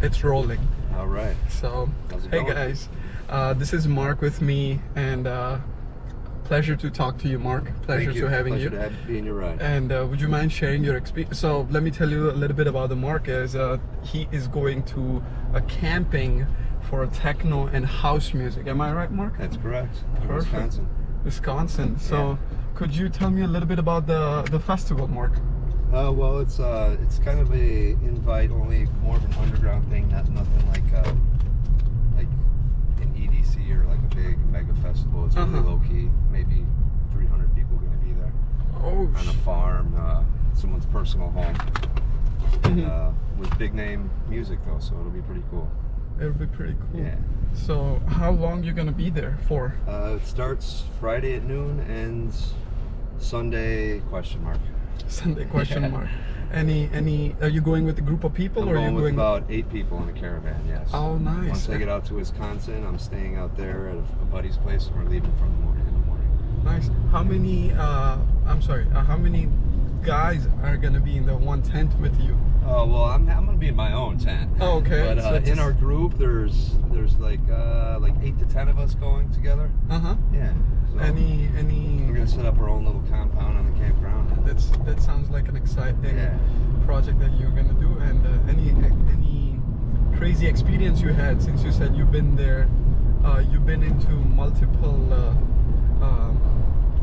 It's rolling. All right. So, How's it hey going? guys, this is Mark with me, and pleasure to talk to you, Mark. Pleasure to having you. Pleasure to be in your ride. And would you mind sharing your experience? So let me tell you a little bit about the Mark. Is he is going to a camping for techno and house music. Am I right, Mark? That's correct. Perfect. Wisconsin. Wisconsin. So could you tell me a little bit about the festival, Mark? Well, it's kind of a invite only, more of an underground thing. Nothing like an EDC or like a big mega festival. It's really low key. Maybe 300 people going to be there. Oh, on a farm, someone's personal home. With big name music though, so it'll be pretty cool. It'll be pretty cool. Yeah. So how long you gonna be there for? It starts Friday at noon, ends Sunday ? Sunday ? Any? Are you going with a group of people, or are you with going about 8 people in a caravan? Yes. Oh, nice. Once I get out to Wisconsin, I'm staying out there at a buddy's place, and we're leaving in the morning. Nice. How many? How many guys are gonna be in the one tent with you? Oh well, I'm gonna be in my own tent. Oh, okay. But So in our group, there's like 8 to 10 of us going together. Yeah. So we're gonna set up our own little compound on the campground. That sounds like an exciting project that you're gonna do. And any crazy experience you had, since you said you've been there? You've been into multiple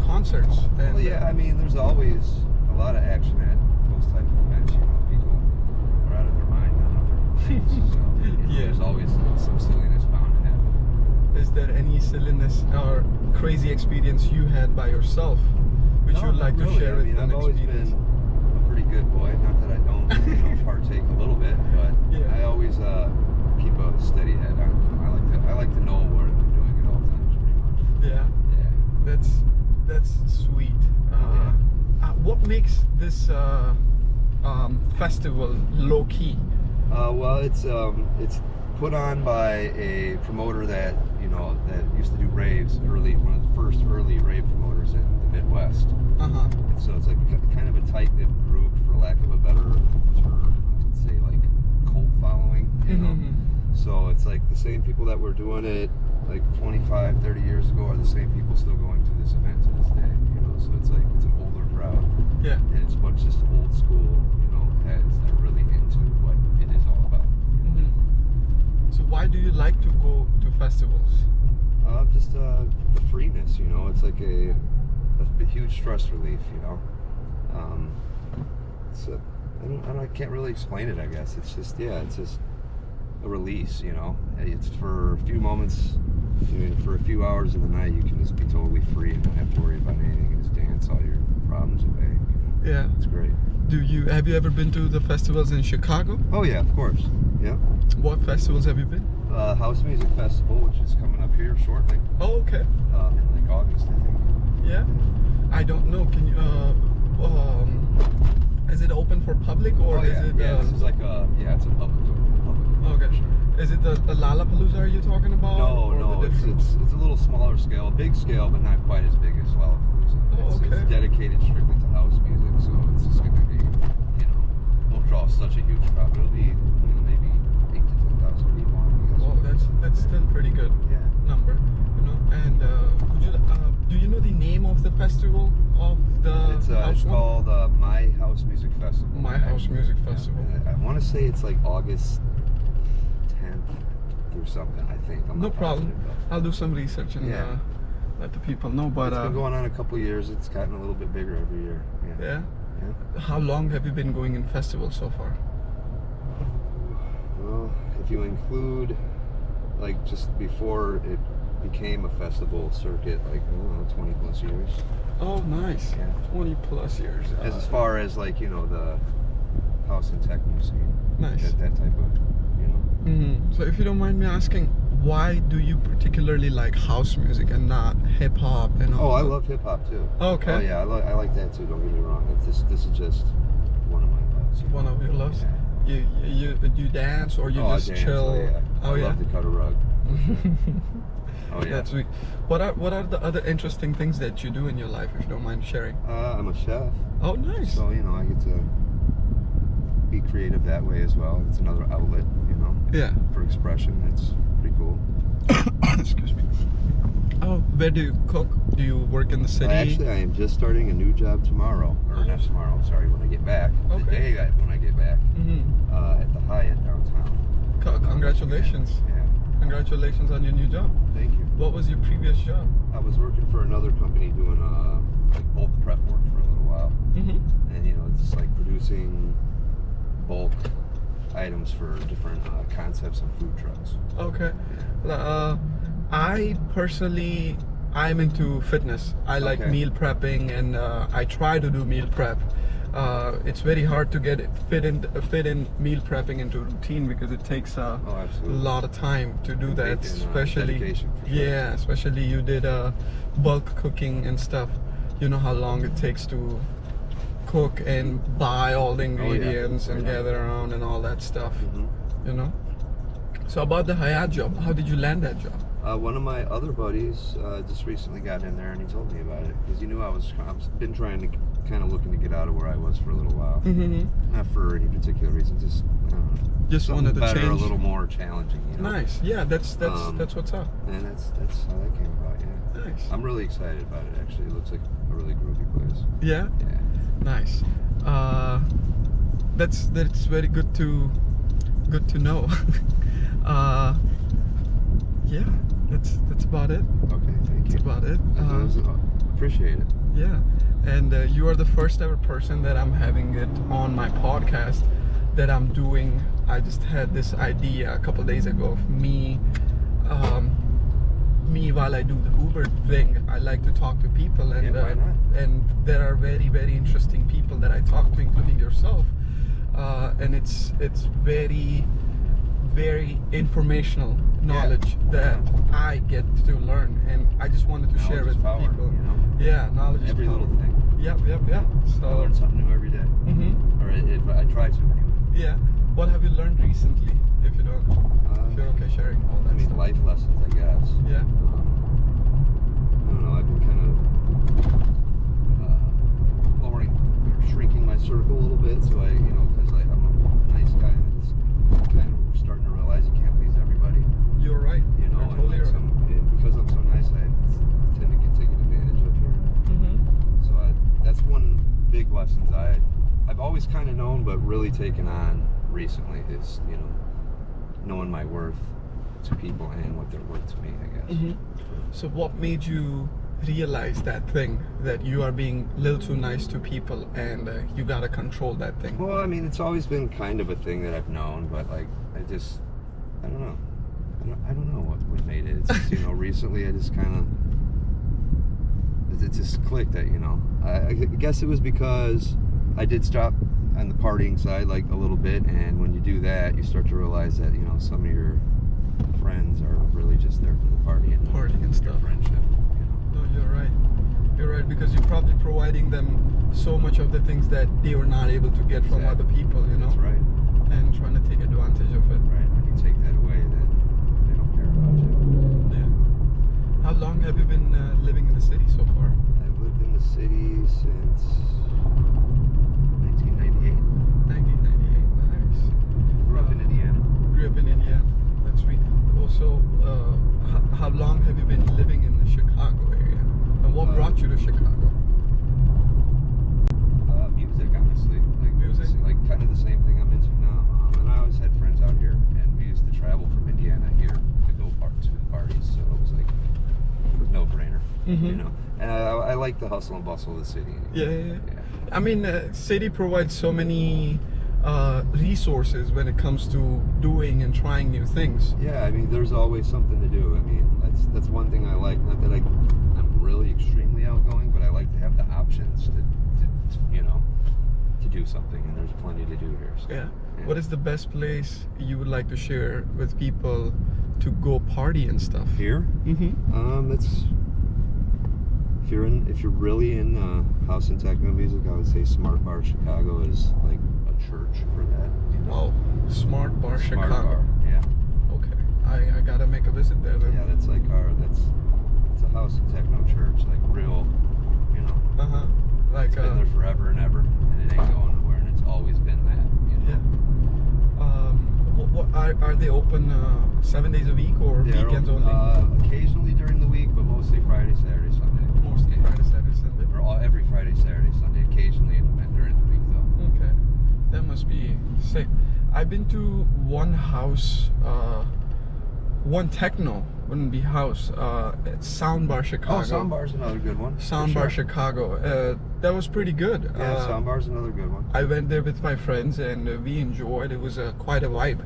concerts. And, well, yeah. I mean, there's always a lot of action at those type of events. You know, people are out of their mind on other things. So there's always some silliness bound to happen. Is there any silliness or crazy experience you had by yourself, which you'd like to share with an I've always been a pretty good boy. Not that I don't partake a little bit, but I always keep a steady head. I like to know what I'm doing at all times, pretty much. Yeah. That's sweet. What makes this festival low key? Well, it's put on by a promoter that used to do raves early, one of the first early rave promoters in the Midwest. And so it's like kind of a tight knit group, for lack of a better term. I'd say like cult following. You know. So it's like the same people that were doing it like 25, 30 years ago are the same people still going to this event to this day. You know, so it's like it's an older crowd. Yeah. And it's a bunch just old school, heads that are really into what it is all about. So why do you like to go to festivals? Just the freeness, it's like a huge stress relief, I can't really explain it, I guess. It's just a release, It's for a few moments, for a few hours of the night, you can just be totally free and not have to worry about anything and just dance all your problems away. Yeah. It's great. Have you ever been to the festivals in Chicago? Oh yeah, of course. Yeah. What festivals have you been? House Music Festival, which is coming up here shortly. Oh, okay. In like August, I think. Yeah. I don't know. Can you? Is it open for public, or is it? Yeah, this is like it's a public. Okay. Sure. Is it the Lollapalooza? Are you talking about? No. It's a little smaller scale, big scale, but not quite as big as Lollapalooza. It's dedicated strictly to house music, so it's just going to be, won't draw such a huge crowd. It'll be maybe 8,000 to 10,000 people. Well, that's still pretty good number, And do you know the name of the festival of the? It's called My House Music Festival. My House Music Festival. I want to say it's like August 10th through something. I think. No problem. I'll do some research and let the people know. But it's been going on a couple years. It's gotten a little bit bigger every year. Yeah. How long have you been going in festivals so far? Well, if you include like just before it became a festival circuit, like 20 plus years. Oh, nice. 20 plus years. As far as like the house and techno scene. Nice. That type of So if you don't mind me asking, why do you particularly like house music and not hip hop and all? Oh, I love hip hop too. Okay. Oh yeah, I like that too. Don't get me wrong. This is just one of my loves. One of your loves. Yeah. You dance, or you just dance, chill? I love to cut a rug. Oh yeah. That's sweet. What are the other interesting things that you do in your life, if you don't mind sharing? I'm a chef. Oh, nice. So I get to be creative that way as well. It's another outlet, Yeah. For expression, it's pretty cool. Excuse me. Oh, where do you cook? Do you work in the city? Actually, I am just starting a new job tomorrow, or not tomorrow. Sorry, when I get back. Okay. The day when I get back, at the Hyatt downtown. Congratulations. Yeah. Congratulations on your new job. Thank you. What was your previous job? I was working for another company doing like bulk prep work for a little while, and it's like producing bulk items for different concepts and food trucks. Okay. I personally, I'm into fitness. I like meal prepping, and I try to do meal prep. It's very hard to get fit in meal prepping into routine because it takes a lot of time to do that. Especially, yeah, especially you did bulk cooking and stuff. You know how long it takes to cook and buy all the ingredients and gather around and all that stuff. You know. So about the Hyatt job, how did you land that job? One of my other buddies just recently got in there and he told me about it because he knew I've been trying to kind of looking to get out of where I was for a little while. Not for any particular reason, just I don't know. Just wanted to better, change. a little more challenging. Nice. Yeah, that's what's up. And that's how that came about. Yeah. Nice. I'm really excited about it. Actually, it looks like a really groovy place. Yeah. Yeah. Nice. That's very good to know. Yeah, that's about it. Okay, thank you. That's about it. Appreciate it. Yeah, and you are the first ever person that I'm having it on my podcast that I'm doing. I just had this idea a couple days ago of me while I do the Uber thing. I like to talk to people, and why not? And there are very, very interesting people that I talk to, including yourself, and it's very, very informational knowledge that I get to learn, and I just wanted to share with power, people. Yeah, knowledge is every power. little thing. Yep. So I learn something new every day. Or if I try to. Yeah. What have you learned recently? If you don't, if you're okay sharing all that stuff. Life lessons, I guess. Yeah. I don't know. I've been kind of shrinking my circle a little bit, so because I'm a nice guy, and I just kind of starting to realize you can't please everybody. You're right. You're totally right. And because I'm so nice, I tend to get taken advantage of here. So that's one big lesson I've always kind of known, but really taken on recently is knowing my worth to people and what they're worth to me, I guess. So what made you realize that thing, that you are being a little too nice to people and you gotta control that thing? Well, it's always been kind of a thing that I've known, but I don't know. I don't know what made it. It's just, recently I just kind of, it just clicked that, I guess it was because I did stop on the partying side like a little bit, and when you do that, you start to realize that, some of your friends are really just there for the party and stuff. Friendship. No, you're right. You're right, because you're probably providing them so much of the things that they were not able to get from other people, That's right. And trying to take advantage of it. Right. When you take that away, then they don't care about you. Yeah. How long have you been living in the city so far? I've lived in the city since 1998. 1998. Nice. Grew up in Indiana. Grew up in Indiana. That's sweet. Also, how long have you been living in the Chicago area? And what brought you to Chicago? Music, honestly. Music? Like kind of the same thing I'm into now. And I always had friends out here, and we used to travel from Indiana here to go to the parties, so it was like no-brainer, And I like the hustle and bustle of the city. Yeah. City provides so many resources when it comes to doing and trying new things. Yeah, there's always something to do. That's one thing I like. Not that I'm really extremely outgoing, but I like to have the options to do something, and there's plenty to do here. So, yeah. What is the best place you would like to share with people to go party and stuff? Here? It's if you're really in house and techno music, I would say Smart Bar Chicago is like a church for that. Oh, Smart Bar Chicago. Smart Bar, yeah. Okay, I gotta make a visit there then. Yeah, that's like it's a house and techno church, like real, Like it's been there forever and ever, and it ain't going nowhere, and it's always been that. Yeah. what are they open 7 days a week or weekends only? Occasionally during the week, but mostly Friday, Saturday, Sunday. Mostly Friday, Saturday, Sunday. Or every Friday, Saturday, Sunday. Occasionally during the week, though. Okay, that must be sick. I've been to one house, one techno, wouldn't be house. It's Soundbar Chicago. Oh, Soundbar's another good one. Soundbar Chicago. That was pretty good. Yeah, Soundbar's another good one. I went there with my friends and we enjoyed. It was quite a vibe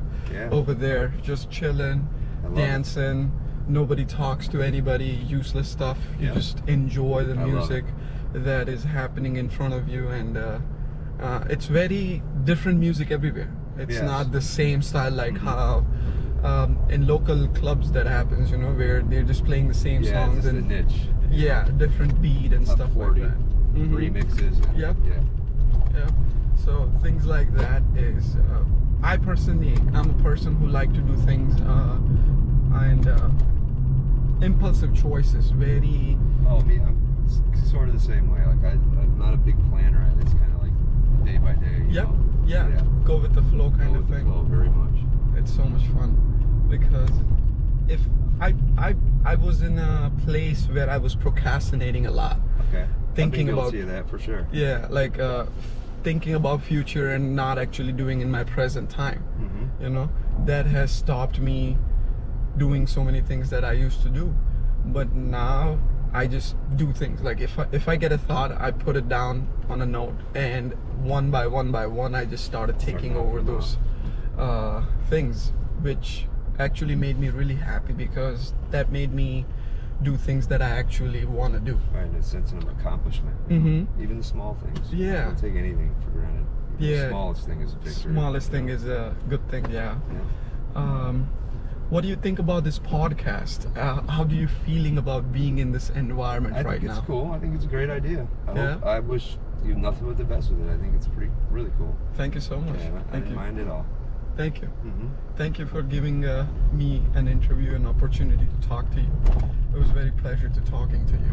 over there. Just chilling, dancing. Nobody talks to anybody. Useless stuff. You just enjoy the music that is happening in front of you, and it's very different music everywhere. It's not the same style like how in local clubs that happens, you know, where they're just playing the same songs and the niche. Yeah, different beat and stuff like that. Remixes. Yep. Yeah. So things like that is. I personally am a person who like to do things and impulsive choices. Very. Oh, me. I'm sort of the same way. Like I'm not a big planner. It's kind of like day by day. You know? Yeah. Go with the flow kind of thing. Go with the flow very much. It's so much fun because if I was in a place where I was procrastinating a lot. Okay. Thinking I've been guilty about of that for sure. Yeah, like thinking about future and not actually doing in my present time. You know, that has stopped me doing so many things that I used to do. But now I just do things. Like if I get a thought, I put it down on a note, and one by one I just started taking over those things, which actually made me really happy because that made me do things that I actually want to do. Right, and a sense of accomplishment. Even the small things. Yeah. I don't take anything for granted. Yeah. The smallest thing is a victory. Smallest thing is a good thing. Yeah. What do you think about this podcast? How do you feeling about being in this environment right now? I think it's cool. I think it's a great idea. Yeah. I wish you nothing but the best with it. I think it's really cool. Thank you so much. Yeah, I didn't mind at all. Thank you. Thank you for giving me an interview, an opportunity to talk to you. It was a very pleasure to talking to you.